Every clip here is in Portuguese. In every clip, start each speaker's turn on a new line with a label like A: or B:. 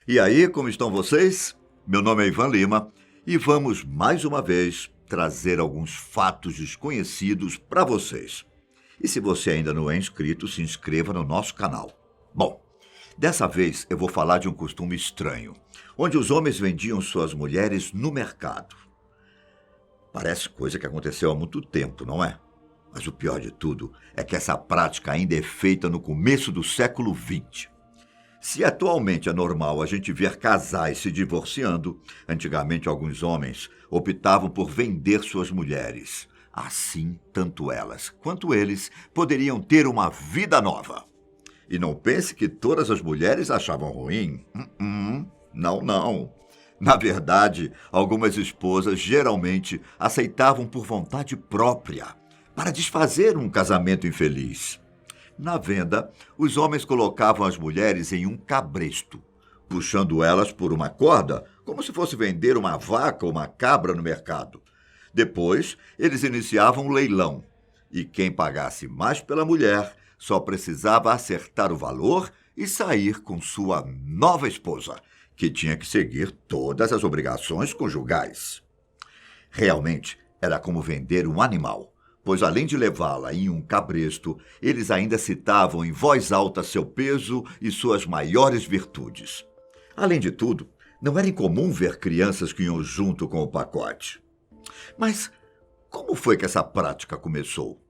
A: E aí, como estão vocês? Meu nome é Ivan Lima e vamos mais uma vez trazer alguns fatos desconhecidos para vocês. E se você ainda não é inscrito, se inscreva no nosso canal. Bom, dessa vez eu vou falar de um costume estranho, onde os homens vendiam suas mulheres no mercado. Parece coisa que aconteceu há muito tempo, não é? Mas o pior de tudo é que essa prática ainda é feita no começo do século XX. Se atualmente é normal a gente ver casais se divorciando, antigamente alguns homens optavam por vender suas mulheres. Assim, tanto elas quanto eles poderiam ter uma vida nova. E não pense que todas as mulheres achavam ruim. Não, não. Na verdade, algumas esposas geralmente aceitavam por vontade própria, para desfazer um casamento infeliz. Na venda, os homens colocavam as mulheres em um cabresto, puxando elas por uma corda, como se fosse vender uma vaca ou uma cabra no mercado. Depois, eles iniciavam um leilão, e quem pagasse mais pela mulher só precisava acertar o valor e sair com sua nova esposa, que tinha que seguir todas as obrigações conjugais. Realmente, era como vender um animal, pois além de levá-la em um cabresto, eles ainda citavam em voz alta seu peso e suas maiores virtudes. Além de tudo, não era incomum ver crianças que iam junto com o pacote. Mas como foi que essa prática começou?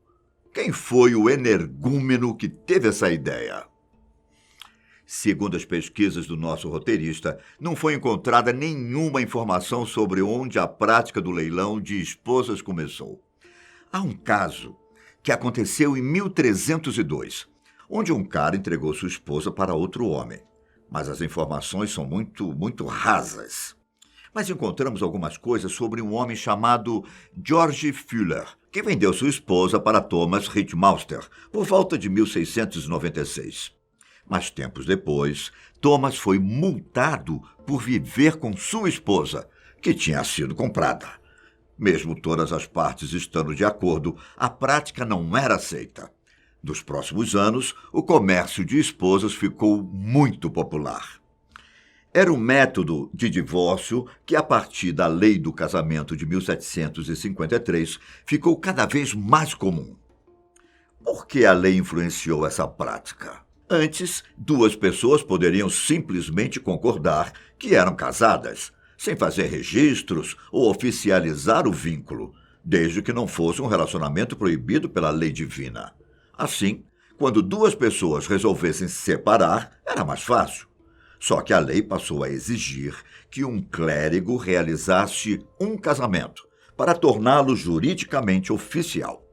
A: Quem foi o energúmeno que teve essa ideia? Segundo as pesquisas do nosso roteirista, não foi encontrada nenhuma informação sobre onde a prática do leilão de esposas começou. Há um caso que aconteceu em 1302, onde um cara entregou sua esposa para outro homem. Mas as informações são muito rasas. Mas encontramos algumas coisas sobre um homem chamado George Fuller, que vendeu sua esposa para Thomas Rittmauster por volta de 1696. Mas tempos depois, Thomas foi multado por viver com sua esposa, que tinha sido comprada. Mesmo todas as partes estando de acordo, a prática não era aceita. Nos próximos anos, o comércio de esposas ficou muito popular. Era um método de divórcio que, a partir da Lei do Casamento de 1753, ficou cada vez mais comum. Por que a lei influenciou essa prática? Antes, duas pessoas poderiam simplesmente concordar que eram casadas, sem fazer registros ou oficializar o vínculo, desde que não fosse um relacionamento proibido pela lei divina. Assim, quando duas pessoas resolvessem se separar, era mais fácil. Só que a lei passou a exigir que um clérigo realizasse um casamento, para torná-lo juridicamente oficial.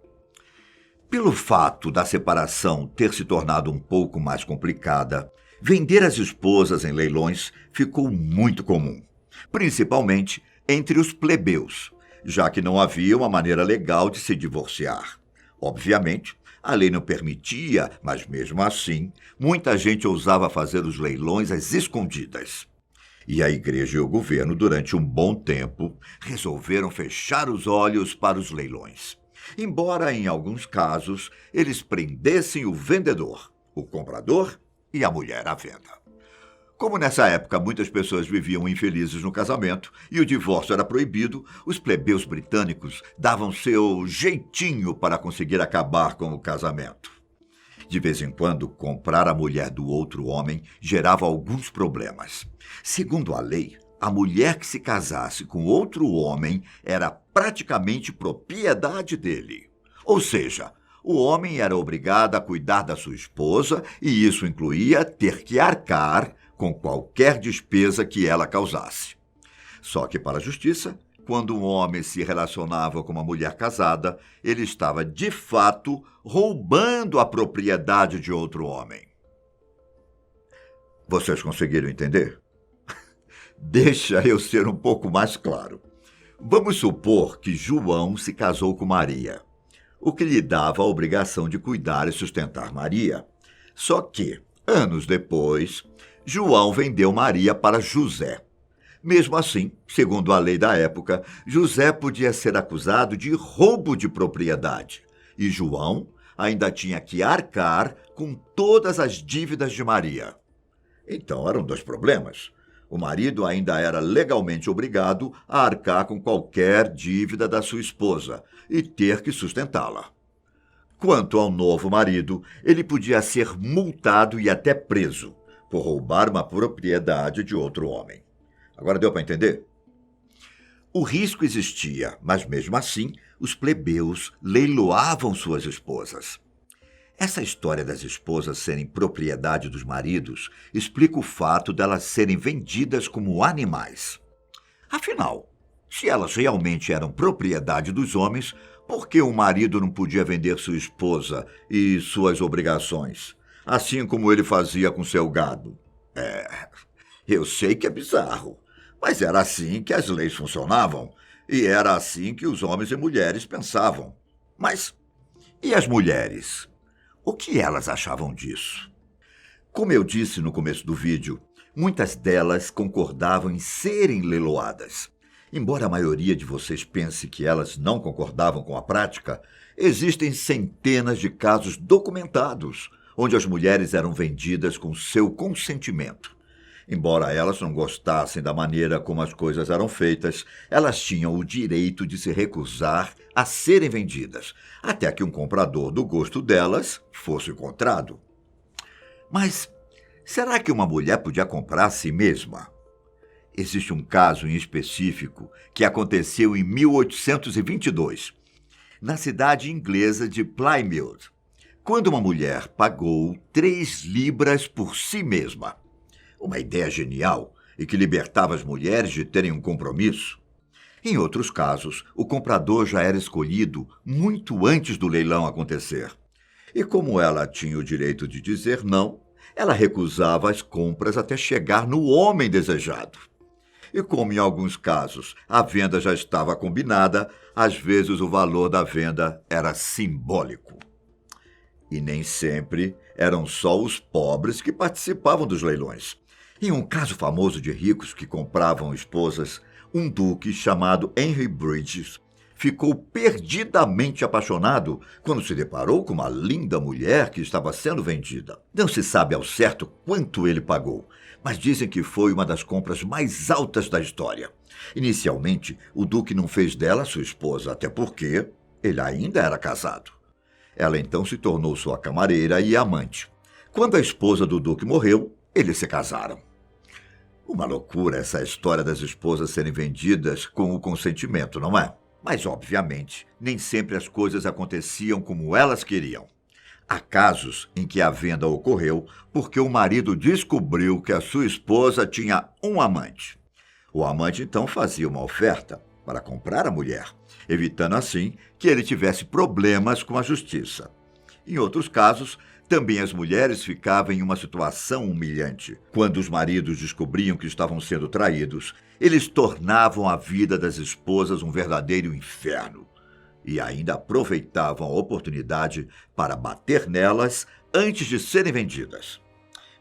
A: Pelo fato da separação ter se tornado um pouco mais complicada, vender as esposas em leilões ficou muito comum, principalmente entre os plebeus, já que não havia uma maneira legal de se divorciar. Obviamente, a lei não permitia, mas mesmo assim, muita gente ousava fazer os leilões às escondidas. E a igreja e o governo, durante um bom tempo, resolveram fechar os olhos para os leilões. Embora, em alguns casos, eles prendessem o vendedor, o comprador e a mulher à venda. Como nessa época muitas pessoas viviam infelizes no casamento e o divórcio era proibido, os plebeus britânicos davam seu jeitinho para conseguir acabar com o casamento. De vez em quando, comprar a mulher do outro homem gerava alguns problemas. Segundo a lei, a mulher que se casasse com outro homem era praticamente propriedade dele. Ou seja, o homem era obrigado a cuidar da sua esposa e isso incluía ter que arcar com qualquer despesa que ela causasse. Só que, para a justiça, quando um homem se relacionava com uma mulher casada, ele estava, de fato, roubando a propriedade de outro homem. Vocês conseguiram entender? Deixa eu ser um pouco mais claro. Vamos supor que João se casou com Maria, o que lhe dava a obrigação de cuidar e sustentar Maria. Só que, anos depois, João vendeu Maria para José. Mesmo assim, segundo a lei da época, José podia ser acusado de roubo de propriedade e João ainda tinha que arcar com todas as dívidas de Maria. Então eram dois problemas. O marido ainda era legalmente obrigado a arcar com qualquer dívida da sua esposa e ter que sustentá-la. Quanto ao novo marido, ele podia ser multado e até preso por roubar uma propriedade de outro homem. Agora deu para entender? O risco existia, mas mesmo assim, os plebeus leiloavam suas esposas. Essa história das esposas serem propriedade dos maridos explica o fato delas serem vendidas como animais. Afinal, se elas realmente eram propriedade dos homens, por que o marido não podia vender sua esposa e suas obrigações, assim como ele fazia com seu gado? Eu sei que é bizarro, mas era assim que as leis funcionavam e era assim que os homens e mulheres pensavam. Mas e as mulheres? O que elas achavam disso? Como eu disse no começo do vídeo, muitas delas concordavam em serem leiloadas. Embora a maioria de vocês pense que elas não concordavam com a prática, existem centenas de casos documentados onde as mulheres eram vendidas com seu consentimento. Embora elas não gostassem da maneira como as coisas eram feitas, elas tinham o direito de se recusar a serem vendidas, até que um comprador do gosto delas fosse encontrado. Mas será que uma mulher podia comprar a si mesma? Existe um caso em específico que aconteceu em 1822, na cidade inglesa de Plymouth, quando uma mulher pagou 3 libras por si mesma. Uma ideia genial e que libertava as mulheres de terem um compromisso. Em outros casos, o comprador já era escolhido muito antes do leilão acontecer. E como ela tinha o direito de dizer não, ela recusava as compras até chegar no homem desejado. E como em alguns casos a venda já estava combinada, às vezes o valor da venda era simbólico. E nem sempre eram só os pobres que participavam dos leilões. Em um caso famoso de ricos que compravam esposas, um duque chamado Henry Bridges ficou perdidamente apaixonado quando se deparou com uma linda mulher que estava sendo vendida. Não se sabe ao certo quanto ele pagou, mas dizem que foi uma das compras mais altas da história. Inicialmente, o duque não fez dela sua esposa, até porque ele ainda era casado. Ela então se tornou sua camareira e amante. Quando a esposa do duque morreu, eles se casaram. Uma loucura essa história das esposas serem vendidas com o consentimento, não é? Mas, obviamente, nem sempre as coisas aconteciam como elas queriam. Há casos em que a venda ocorreu porque o marido descobriu que a sua esposa tinha um amante. O amante, então, fazia uma oferta para comprar a mulher, evitando assim que ele tivesse problemas com a justiça. Em outros casos, também as mulheres ficavam em uma situação humilhante. Quando os maridos descobriam que estavam sendo traídos, eles tornavam a vida das esposas um verdadeiro inferno e ainda aproveitavam a oportunidade para bater nelas antes de serem vendidas.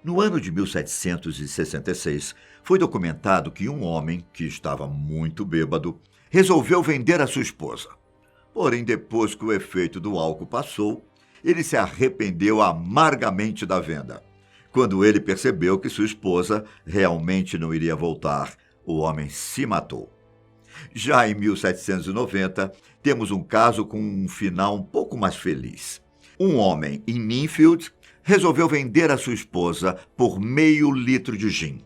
A: No ano de 1766, foi documentado que um homem, que estava muito bêbado, resolveu vender a sua esposa. Porém, depois que o efeito do álcool passou, ele se arrependeu amargamente da venda. Quando ele percebeu que sua esposa realmente não iria voltar, o homem se matou. Já em 1790, temos um caso com um final um pouco mais feliz. Um homem em Ninfield resolveu vender a sua esposa por meio litro de gin.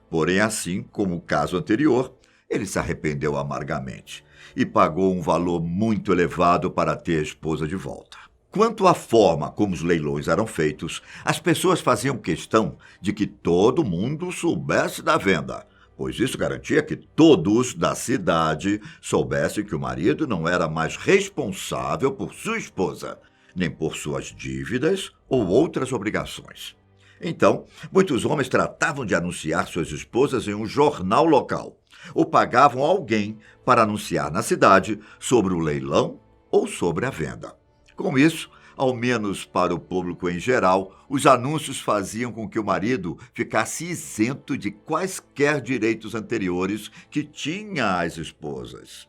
A: Porém, assim como o caso anterior, ele se arrependeu amargamente e pagou um valor muito elevado para ter a esposa de volta. Quanto à forma como os leilões eram feitos, as pessoas faziam questão de que todo mundo soubesse da venda, pois isso garantia que todos da cidade soubessem que o marido não era mais responsável por sua esposa, nem por suas dívidas ou outras obrigações. Então, muitos homens tratavam de anunciar suas esposas em um jornal local, ou pagavam alguém para anunciar na cidade sobre o leilão ou sobre a venda. Com isso, ao menos para o público em geral, os anúncios faziam com que o marido ficasse isento de quaisquer direitos anteriores que tinha às esposas,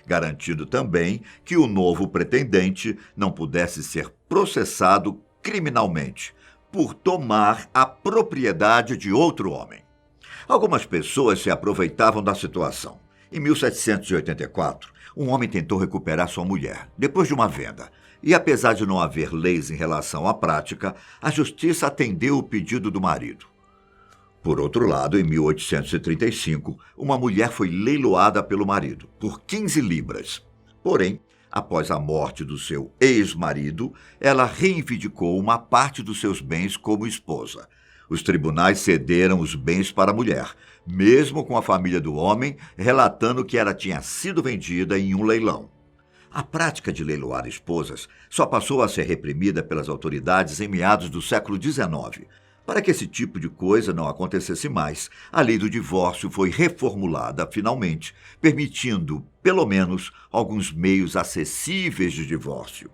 A: garantindo também que o novo pretendente não pudesse ser processado criminalmente por tomar a propriedade de outro homem. Algumas pessoas se aproveitavam da situação. Em 1784, um homem tentou recuperar sua mulher, depois de uma venda. E apesar de não haver leis em relação à prática, a justiça atendeu o pedido do marido. Por outro lado, em 1835, uma mulher foi leiloada pelo marido por 15 libras. Porém, após a morte do seu ex-marido, ela reivindicou uma parte dos seus bens como esposa. Os tribunais cederam os bens para a mulher, mesmo com a família do homem relatando que ela tinha sido vendida em um leilão. A prática de leiloar esposas só passou a ser reprimida pelas autoridades em meados do século XIX. Para que esse tipo de coisa não acontecesse mais, a lei do divórcio foi reformulada finalmente, permitindo, pelo menos, alguns meios acessíveis de divórcio.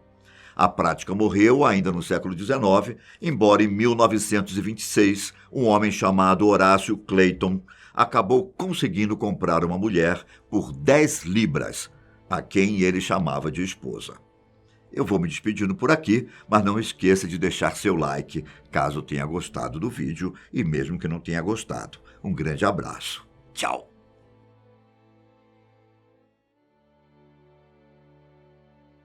A: A prática morreu ainda no século XIX, embora em 1926 um homem chamado Horácio Clayton acabou conseguindo comprar uma mulher por 10 libras, a quem ele chamava de esposa. Eu vou me despedindo por aqui, mas não esqueça de deixar seu like, caso tenha gostado do vídeo e mesmo que não tenha gostado. Um grande abraço. Tchau!